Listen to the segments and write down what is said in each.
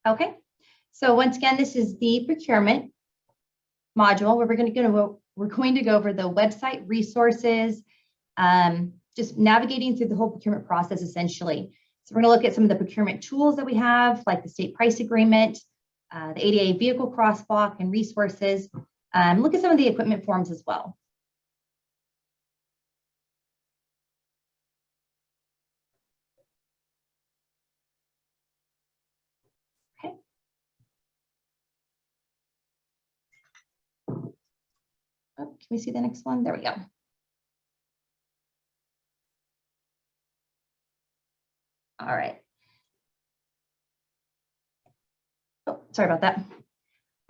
Okay, so once again, this is the procurement module where we're going to go over the website resources, just navigating through the whole procurement process essentially. So we're going to look at some of the procurement tools that we have, like the state price agreement, the ADA vehicle crosswalk and resources. Look at some of the equipment forms as well. Okay. Oh, can we see the next one? There we go. All right. Oh, sorry about that.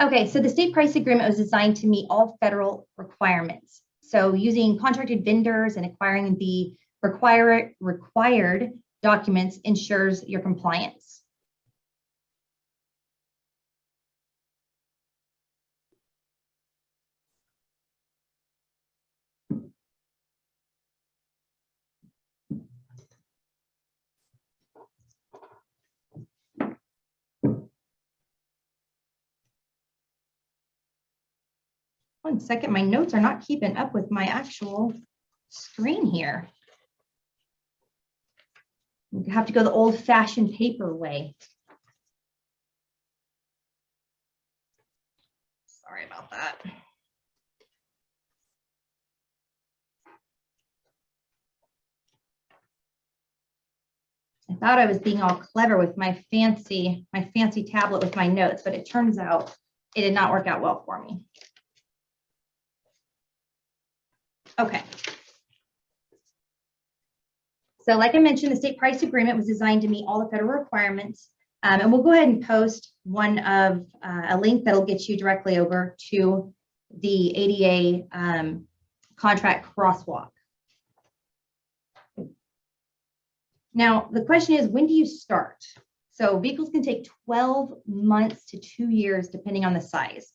Okay, so the state price agreement was designed to meet all federal requirements. So using contracted vendors and acquiring the required documents ensures your compliance. One second, my notes are not keeping up with my actual screen here. You have to go the old-fashioned paper way. Sorry about that. I thought I was being all clever with my fancy tablet with my notes, but it turns out it did not work out well for me. Okay. So like I mentioned, the state price agreement was designed to meet all the federal requirements. And we'll go ahead and post a link that'll get you directly over to the ADA contract crosswalk. Now, the question is, when do you start? So vehicles can take 12 months to 2 years, depending on the size.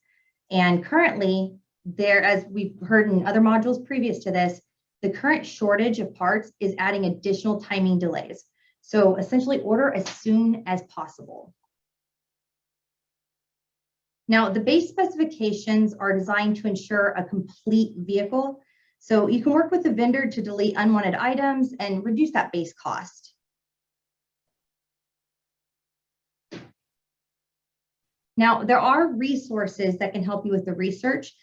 And currently, as we've heard in other modules previous to this, the current shortage of parts is adding additional timing delays. So essentially order as soon as possible. Now, the base specifications are designed to ensure a complete vehicle. So you can work with the vendor to delete unwanted items and reduce that base cost. Now, there are resources that can help you with the research.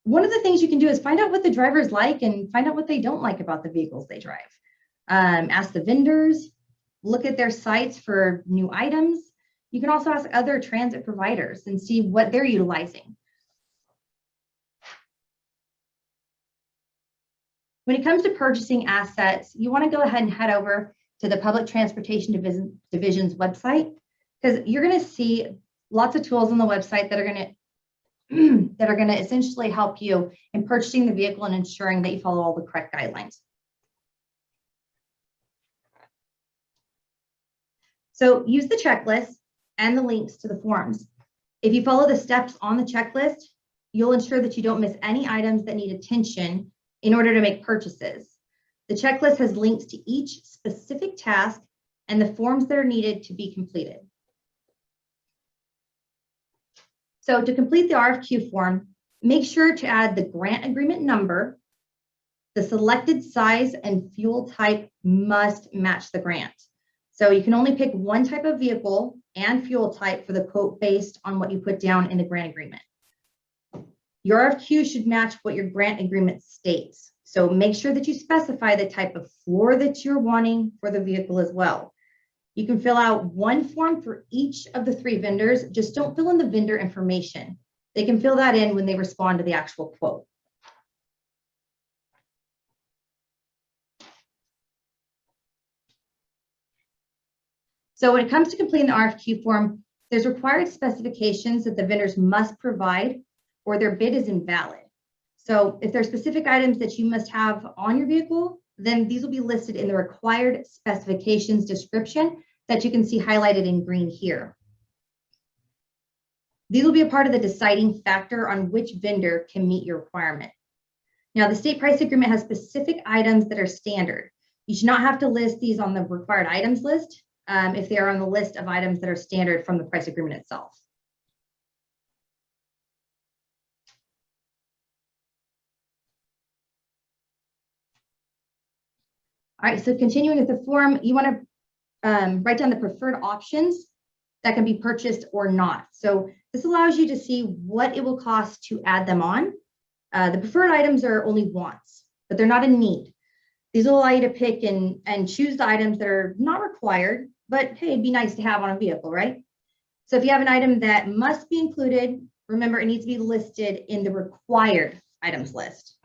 One of the things you can do is find out what the drivers like and find out what they don't like about the vehicles they drive. Ask the vendors, look at their sites for new items. You can also ask other transit providers and see what they're utilizing. When it comes to purchasing assets, you want to go ahead and head over to the Public Transportation Division's website, because you're going to see lots of tools on the website that are going to essentially help you in purchasing the vehicle and ensuring that you follow all the correct guidelines. So use the checklist and the links to the forms. If you follow the steps on the checklist, you'll ensure that you don't miss any items that need attention in order to make purchases. The checklist has links to each specific task and the forms that are needed to be completed. So to complete the RFQ form, make sure to add the grant agreement number. The selected size and fuel type must match the grant. So you can only pick one type of vehicle and fuel type for the quote based on what you put down in the grant agreement. Your RFQ should match what your grant agreement states. So make sure that you specify the type of floor that you're wanting for the vehicle as well. You can fill out one form for each of the 3 vendors. Just don't fill in the vendor information. They can fill that in when they respond to the actual quote. So when it comes to completing the RFQ form, there's required specifications that the vendors must provide or their bid is invalid. So if there are specific items that you must have on your vehicle, then these will be listed in the required specifications description that you can see highlighted in green here. These will be a part of the deciding factor on which vendor can meet your requirement. Now, the state price agreement has specific items that are standard. You should not have to list these on the required items list. if they are on the list of items that are standard from the price agreement itself. All right, so continuing with the form, you want to write down the preferred options that can be purchased or not. So this allows you to see what it will cost to add them on. The preferred items are only wants, but they're not a need. These will allow you to pick and choose the items that are not required, but hey, it'd be nice to have on a vehicle, right? So if you have an item that must be included, remember it needs to be listed in the required items list.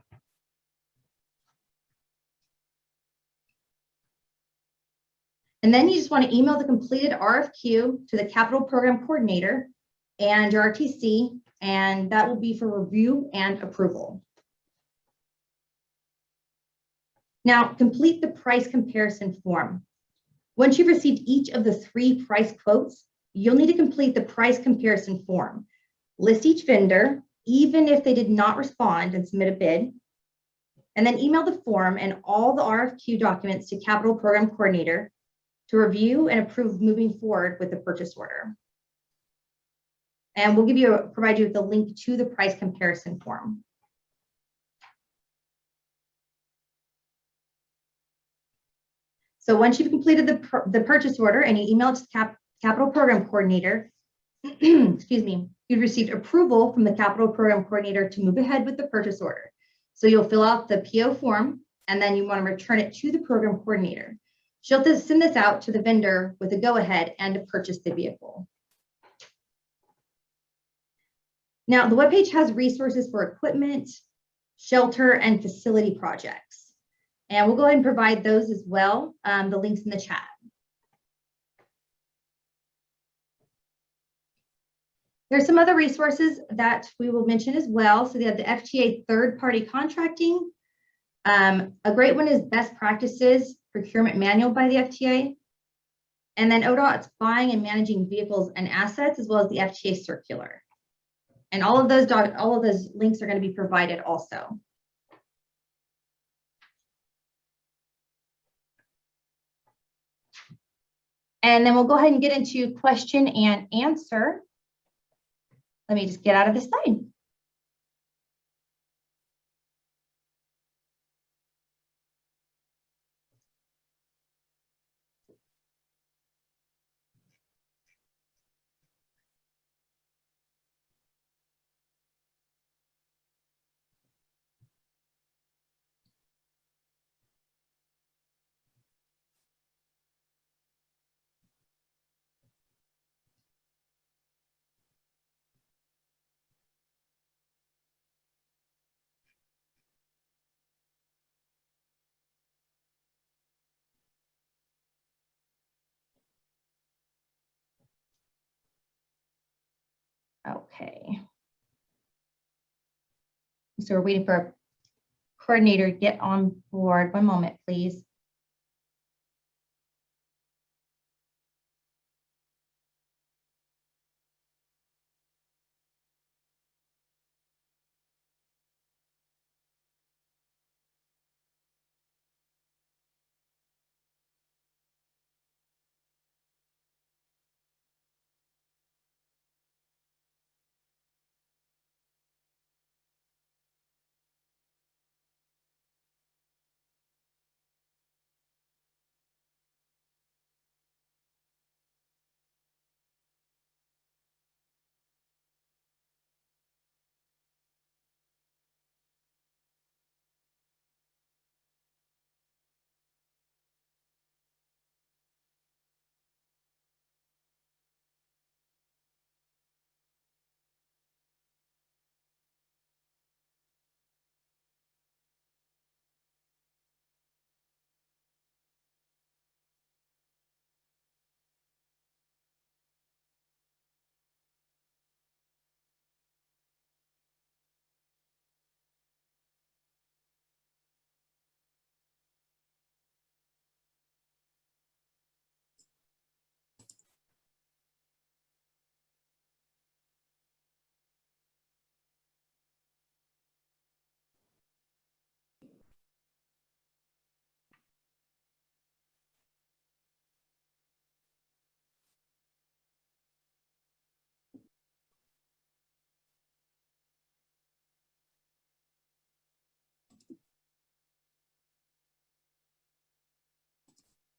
And then you just want to email the completed RFQ to the capital program coordinator and your RTC, and that will be for review and approval. Now, complete the price comparison form. Once you've received each of the 3 price quotes, you'll need to complete the price comparison form. List each vendor, even if they did not respond and submit a bid, and then email the form and all the RFQ documents to capital program coordinator to review and approve moving forward with the purchase order. And we'll provide you with the link to the price comparison form. So once you've completed the purchase order and you email it to the capital program coordinator, excuse me, you've received approval from the capital program coordinator to move ahead with the purchase order. So you'll fill out the PO form and then you want to return it to the program coordinator. She'll send this out to the vendor with a go-ahead and to purchase the vehicle. Now, the webpage has resources for equipment, shelter, and facility projects. And we'll go ahead and provide those as well, the links in the chat. There's some other resources that we will mention as well. So they have the FTA third-party contracting. A great one is Best Practices Procurement Manual by the FTA. And then ODOT's Buying and Managing Vehicles and Assets, as well as the FTA Circular. And all of those links are going to be provided also. And then we'll go ahead and get into question and answer. Let me just get out of this slide. Okay. So we're waiting for a coordinator to get on board. One moment, please.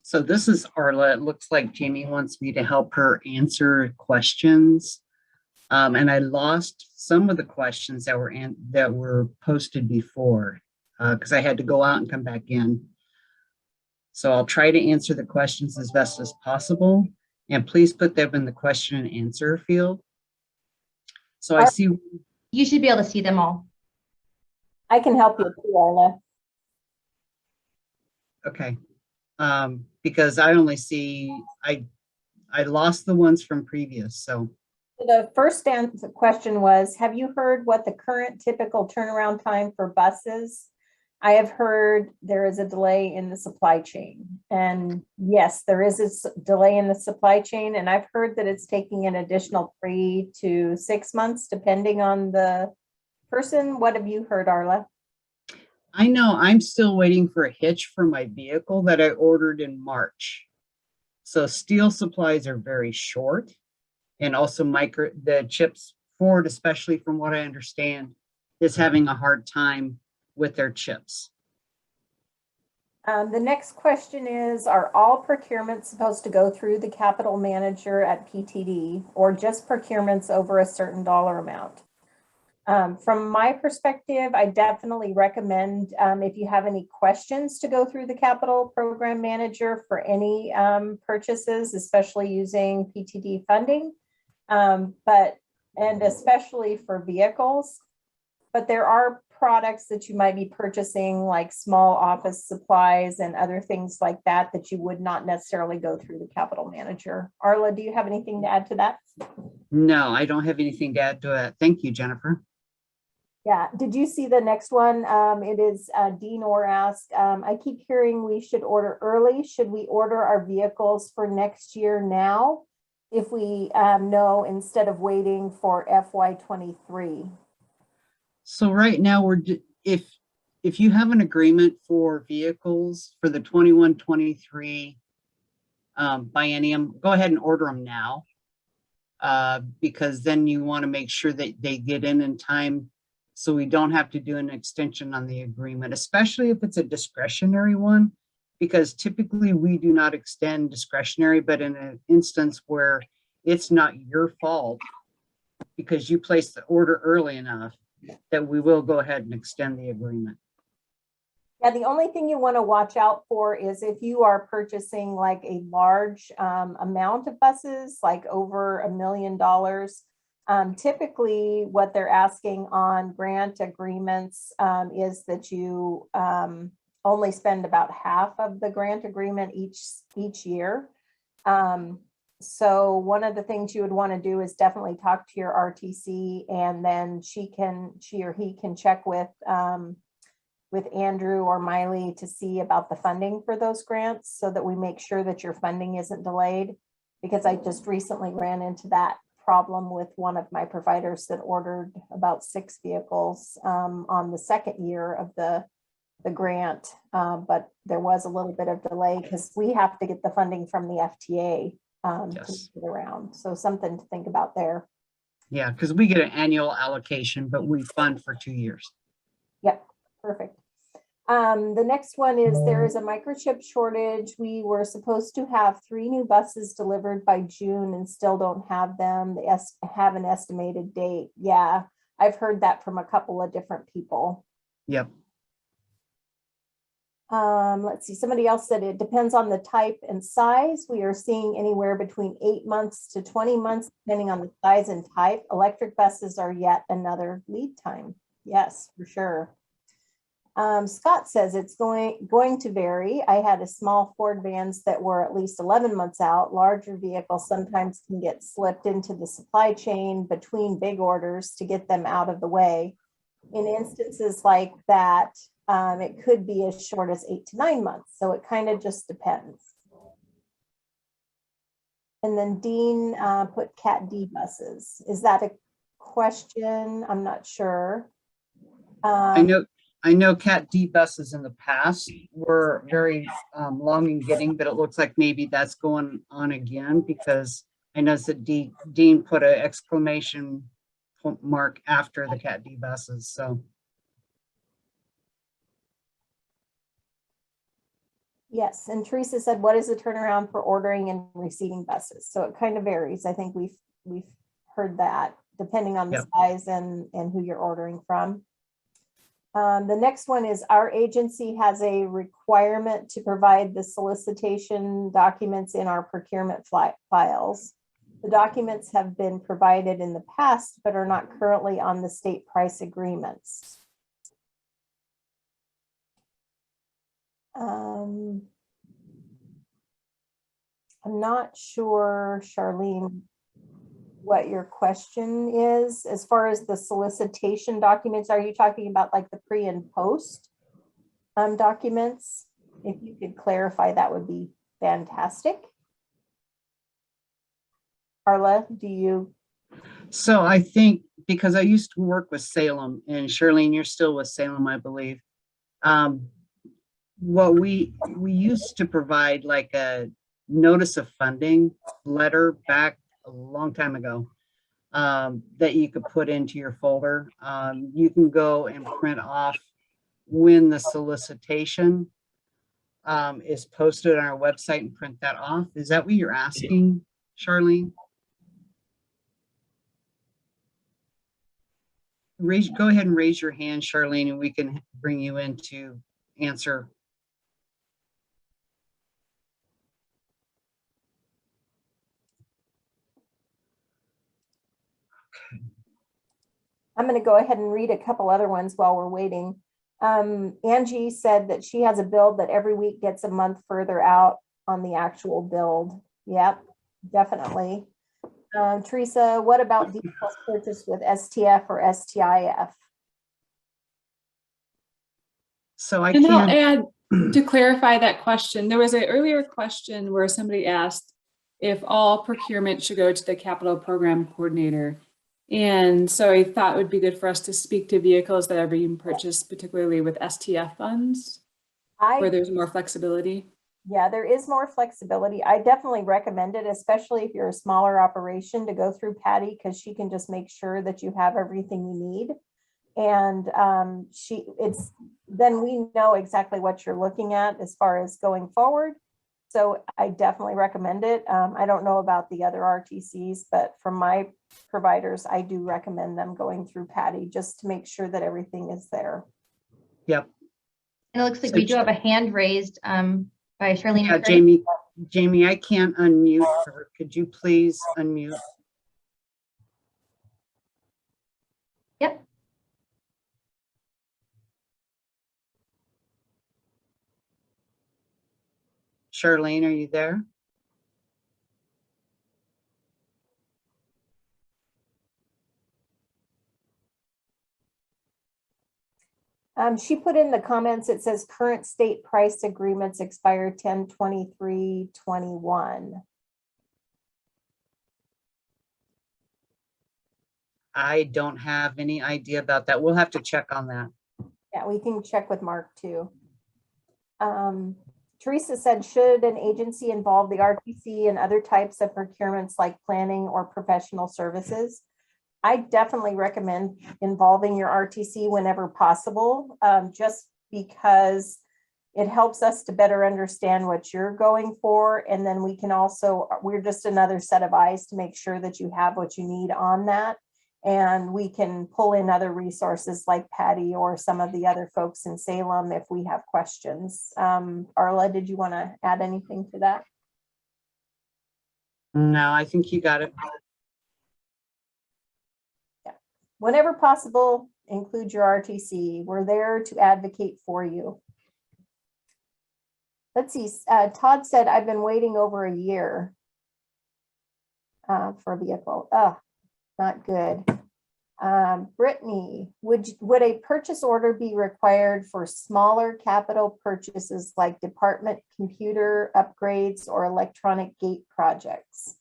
So this is Arla. It looks like Jamie wants me to help her answer questions. And I lost some of the questions that were posted before because I had to go out and come back in. So I'll try to answer the questions as best as possible. And please put them in the question and answer field. So I see. You should be able to see them all. I can help you too, Arla. Okay. Because I only see, I lost the ones from previous, so. The first question was, have you heard what the current typical turnaround time for buses? I have heard there is a delay in the supply chain. And yes, there is a delay in the supply chain. And I've heard that it's taking an additional 3 to 6 months, depending on the person. What have you heard, Arla? I know I'm still waiting for a hitch for my vehicle that I ordered in March. So steel supplies are very short. And also the chips, Ford, especially from what I understand, is having a hard time with their chips. The next question is, are all procurements supposed to go through the capital manager at PTD or just procurements over a certain dollar amount? From my perspective, I definitely recommend if you have any questions to go through the capital program manager for any purchases, especially using PTD funding, and especially for vehicles. But there are products that you might be purchasing, like small office supplies and other things like that, that you would not necessarily go through the capital manager. Arla, do you have anything to add to that? No, I don't have anything to add to that. Thank you, Jennifer. Yeah, did you see the next one? It is Dean Orr asked, I keep hearing we should order early. Should we order our vehicles for next year now if we know instead of waiting for FY23? So right now if you have an agreement for vehicles for the 21-23 biennium, go ahead and order them now because then you want to make sure that they get in time so we don't have to do an extension on the agreement, especially if it's a discretionary one, because typically we do not extend discretionary, but in an instance where it's not your fault because you placed the order early enough, that we will go ahead and extend the agreement. Yeah, the only thing you want to watch out for is if you are purchasing like a large amount of buses, like over $1 million, typically what they're asking on grant agreements is that you only spend about half of the grant agreement each year. So one of the things you would want to do is definitely talk to your RTC, and then she or he can check with Andrew or Miley to see about the funding for those grants so that we make sure that your funding isn't delayed, because I just recently ran into that problem with one of my providers that ordered about 6 vehicles on the second year of the grant, but there was a little bit of delay because we have to get the funding from the FTA. Yes. To get around. So something to think about there. Yeah, because we get an annual allocation, but we fund for 2 years. Yep, perfect. The next one is there is a microchip shortage. We were supposed to have 3 new buses delivered by June and still don't have them. They have an estimated date. Yeah, I've heard that from a couple of different people. Yep. Let's see, somebody else said it depends on the type and size. We are seeing anywhere between 8 months to 20 months, depending on the size and type. Electric buses are yet another lead time. Yes, for sure. Scott says it's going to vary. I had a small Ford vans that were at least 11 months out. Larger vehicles sometimes can get slipped into the supply chain between big orders to get them out of the way. In instances like that, it could be as short as 8 to 9 months. So it kind of just depends. And then Dean put Cat D buses. Is that a question? I'm not sure. I know Cat D buses in the past were very long in getting, but it looks like maybe that's going on again because I noticed that Dean put an exclamation mark after the Cat D buses. So. Yes, and Teresa said, what is the turnaround for ordering and receiving buses? So it kind of varies. I think we've heard that depending on the Yep. size and who you're ordering from. The next one is our agency has a requirement to provide the solicitation documents in our procurement files. The documents have been provided in the past, but are not currently on the state price agreements. I'm not sure, Charlene, what your question is. As far as the solicitation documents, are you talking about like the pre and post documents? If you could clarify, that would be fantastic. Carla, do you? So I think, because I used to work with Salem, and Charlene, you're still with Salem, I believe. What we used to provide like a notice of funding letter back a long time ago, that you could put into your folder. You can go and print off when the solicitation is posted on our website and print that off. Is that what you're asking, Charlene? Go ahead and raise your hand, Charlene, and we can bring you in to answer. I'm going to go ahead and read a couple other ones while we're waiting. Angie said that she has a build that every week gets a month further out on the actual build. Yep, definitely. Teresa, what about vehicles purchased with STF or STIF? So I And I'll can't, add, to clarify that question, there was an earlier question where somebody asked if all procurement should go to the capital program coordinator. And so I thought it would be good for us to speak to vehicles that are being purchased, particularly with STF funds, where there's more flexibility. Yeah, there is more flexibility. I definitely recommend it, especially if you're a smaller operation, to go through Patty, because she can just make sure that you have everything you need. And then we know exactly what you're looking at as far as going forward. So I definitely recommend it. I don't know about the other RTCs, but from my providers, I do recommend them going through Patty just to make sure that everything is there. yep. And it looks like we do have a hand raised by Charlene. Yeah, Jamie, I can't unmute her. Could you please unmute? Yep. Charlene, are you there? She put in the comments, it says current state price agreements expire 10/23/21. I don't have any idea about that. We'll have to check on that. Yeah, we can check with Mark too. Teresa said, should an agency involve the RTC and other types of procurements like planning or professional services? I definitely recommend involving your RTC whenever possible, just because it helps us to better understand what you're going for. And then we can also, we're just another set of eyes to make sure that you have what you need on that. And we can pull in other resources like Patty or some of the other folks in Salem if we have questions. Arla, did you want to add anything to that? No, I think you got it. Whenever possible, include your RTC. We're there to advocate for you. Let's see, Todd said, I've been waiting over a year for a vehicle. Oh, not good. Brittany, would a purchase order be required for smaller capital purchases like department computer upgrades or electronic gate projects?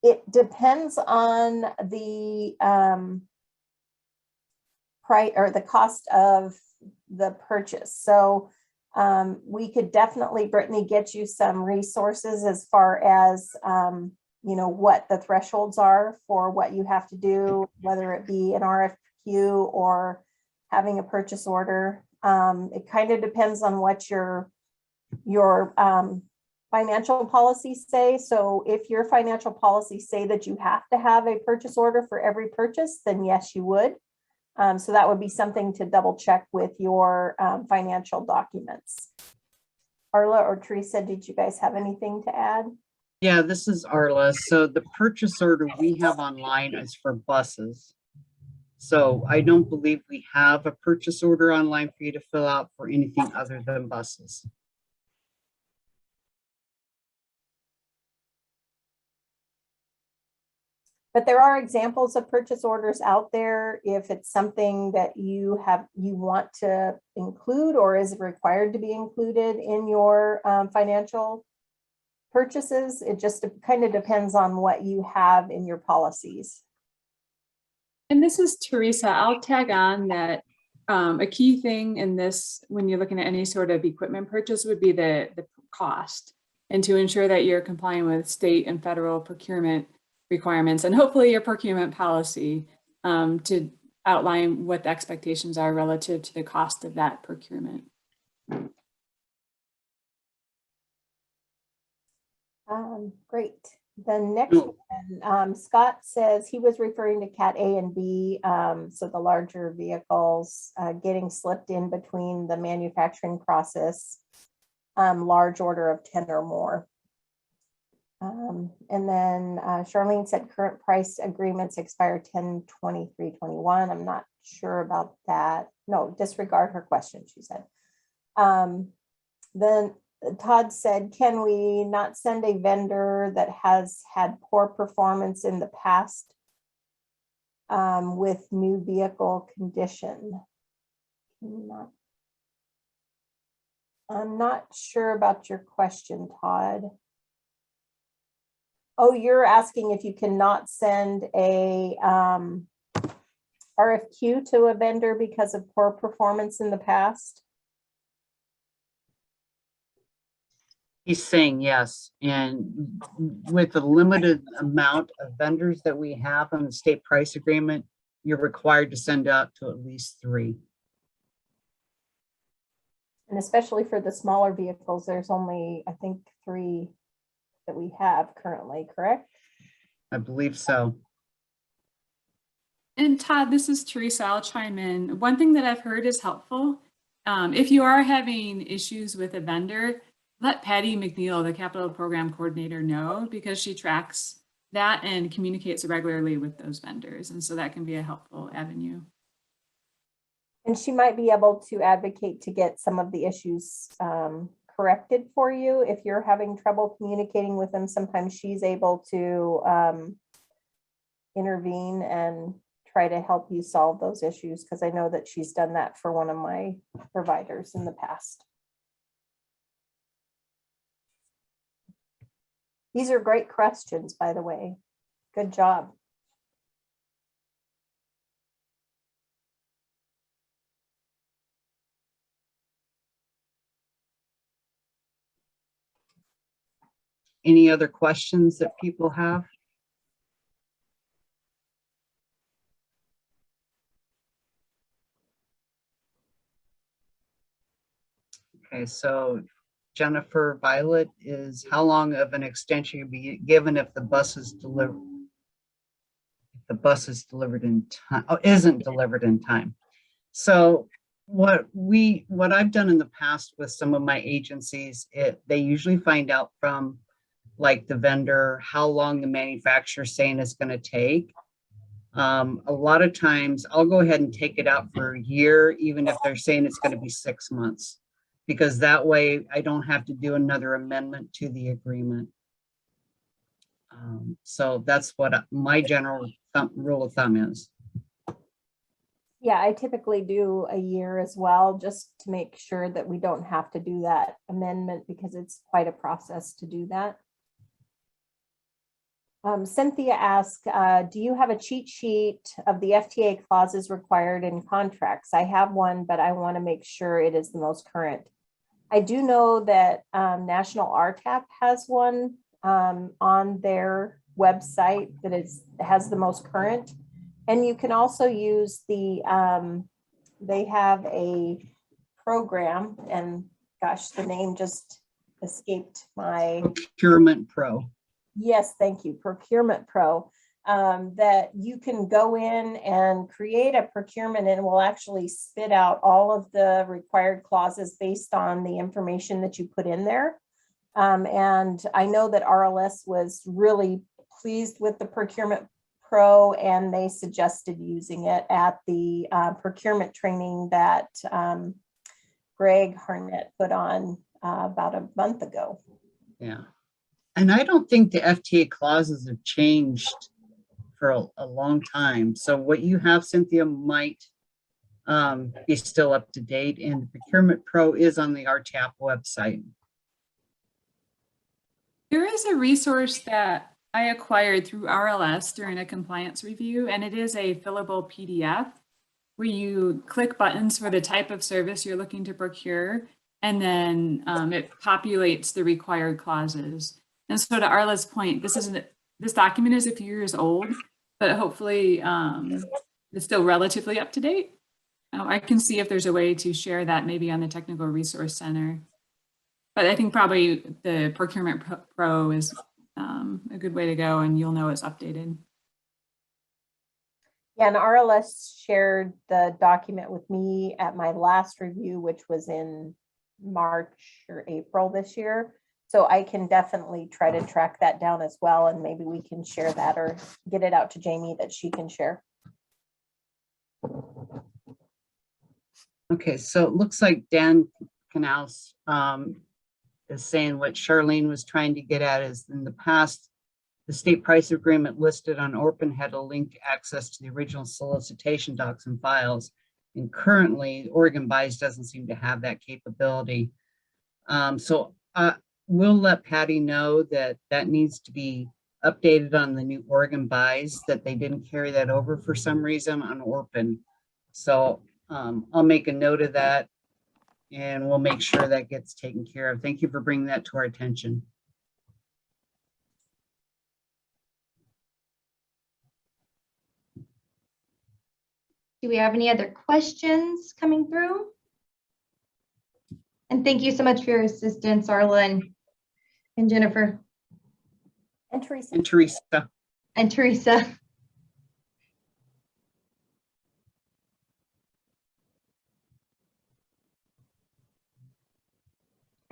It depends on the price or the cost of the purchase. So we could definitely, Brittany, get you some resources as far as you know, what the thresholds are for what you have to do, whether it be an RFQ or having a purchase order. It kind of depends on what your your financial policies say. So if your financial policies say that you have to have a purchase order for every purchase, then yes, you would. So that would be something to double check with your financial documents. Arla or Teresa, did you guys have anything to add? Yeah, this is Arla. So the purchase order we have online is for buses. So I don't believe we have a purchase order online for you to fill out for anything other than buses. But there are examples of purchase orders out there. If it's something that you want to include or is required to be included in your financial purchases, it just kind of depends on what you have in your policies. And this is Teresa. I'll tag on that a key thing in this, when you're looking at any sort of equipment purchase, would be the cost, and to ensure that you're complying with state and federal procurement requirements, and hopefully your procurement policy to outline what the expectations are relative to the cost of that procurement. Great. The next one, Scott says he was referring to Cat A and B, so the larger vehicles getting slipped in between the manufacturing process, large order of 10 or more. And then Charlene said current price agreements expire 10/23/21. I'm not sure about that. No, disregard her question, she said. Then Todd said, can we not send a vendor that has had poor performance in the past with new vehicle condition? I'm not sure about your question, Todd. Oh, you're asking if you cannot send a RFQ to a vendor because of poor performance in the past? He's saying yes. And with the limited amount of vendors that we have on the state price agreement, you're required to send out to at least 3. And especially for the smaller vehicles, there's only, I think, 3 that we have currently, correct? I believe so. And Todd, this is Teresa. I'll chime in. One thing that I've heard is helpful. If you are having issues with a vendor, let Patty McNeil, the capital program coordinator, know, because she tracks that and communicates regularly with those vendors. And so that can be a helpful avenue. And she might be able to advocate to get some of the issues corrected for you. If you're having trouble communicating with them, sometimes she's able to intervene and try to help you solve those issues, because I know that she's done that for one of my providers in the past. These are great questions, by the way. Good job. Any other questions that people have? Okay, so Jennifer Violet is, how long of an extension will be given if the bus is delivered? If the bus is delivered in time, isn't delivered in time. So what I've done in the past with some of my agencies, they usually find out from like the vendor how long the manufacturer is saying it's going to take. A lot of times I'll go ahead and take it out for a year, even if they're saying it's going to be 6 months. Because that way I don't have to do another amendment to the agreement. So that's what my general rule of thumb is. Yeah, I typically do a year as well, just to make sure that we don't have to do that amendment, because it's quite a process to do that. Cynthia asked, do you have a cheat sheet of the FTA clauses required in contracts? I have one, but I want to make sure it is the most current. I do know that National RTAP has one on their website that has the most current. And you can also use the, they have a program, and gosh, the name just escaped my, Procurement Pro. yes, thank you, Procurement Pro. That you can go in and create a procurement and it will actually spit out all of the required clauses based on the information that you put in there. And I know that RLS was really pleased with the Procurement Pro and they suggested using it at the procurement training that Greg Harnett put on about a month ago. Yeah. And I don't think the FTA clauses have changed for a long time. So what you have, Cynthia, might be still up to date, and the Procurement Pro is on the RTAP website. There is a resource that I acquired through RLS during a compliance review, and it is a fillable PDF where you click buttons for the type of service you're looking to procure, and then it populates the required clauses. And so to Arla's point, this document is a few years old, but hopefully it's still relatively up to date. I can see if there's a way to share that maybe on the Technical Resource Center. But I think probably the Procurement Pro is a good way to go, and you'll know it's updated. Yeah, and RLS shared the document with me at my last review, which was in March or April this year. So I can definitely try to track that down as well, and maybe we can share that or get it out to Jamie that she can share. Okay, so it looks like Dan Canals is saying what Charlene was trying to get at is in the past, the state price agreement listed on ORPN had a link access to the original solicitation docs and files. And currently Oregon Buys doesn't seem to have that capability. So we'll let Patty know that that needs to be updated on the new Oregon Buys, that they didn't carry that over for some reason on ORPN. So I'll make a note of that and we'll make sure that gets taken care of. Thank you for bringing that to our attention. Do we have any other questions coming through? And thank you so much for your assistance, Arla and Jennifer. And Teresa. And Teresa. And Teresa.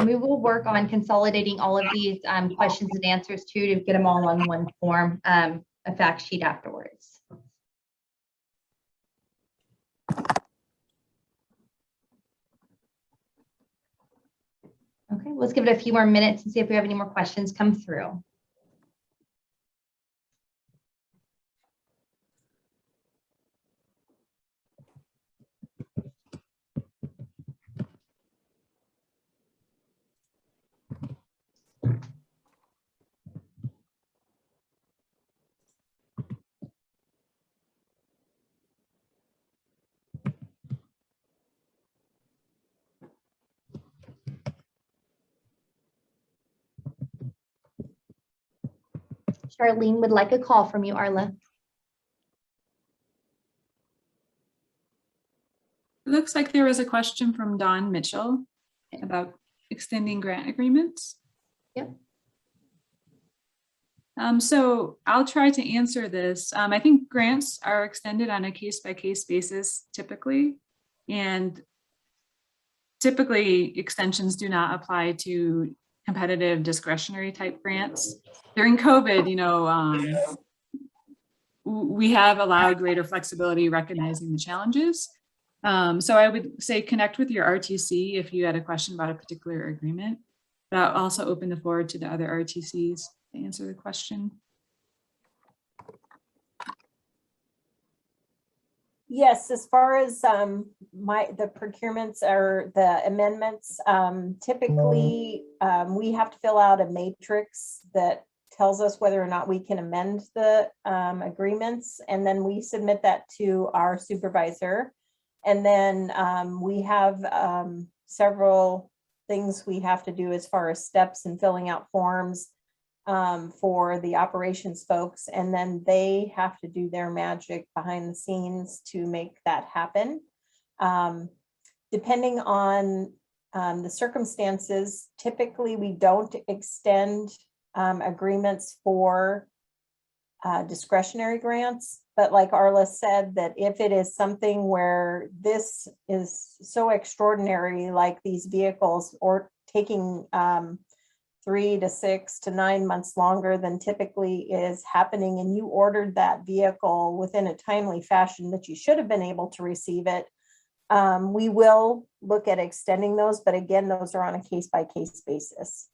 We will work on consolidating all of these questions and answers too, to get them all on one form, a fact sheet afterwards. Okay, let's give it a few more minutes and see if we have any more questions come through. Charlene would like a call from you, Arla. It looks like there was a question from Don Mitchell about extending grant agreements. Yep. So I'll try to answer this. I think grants are extended on a case-by-case basis typically, and typically extensions do not apply to competitive discretionary type grants. During COVID, we have allowed greater flexibility recognizing the challenges. So I would say connect with your RTC if you had a question about a particular agreement, but I'll also open the floor to the other RTCs to answer the question. Yes, as far as the procurements or the amendments, typically we have to fill out a matrix that tells us whether or not we can amend the agreements, and then we submit that to our supervisor. And then we have several things we have to do as far as steps and filling out forms for the operations folks, and then they have to do their magic behind the scenes to make that happen. Depending on the circumstances, typically we don't extend agreements for discretionary grants. But like Arla said, that if it is something where this is so extraordinary, like these vehicles, or taking 3 to 6 to 9 months longer than typically is happening, and you ordered that vehicle within a timely fashion that you should have been able to receive it, we will look at extending those, but again, those are on a case-by-case basis.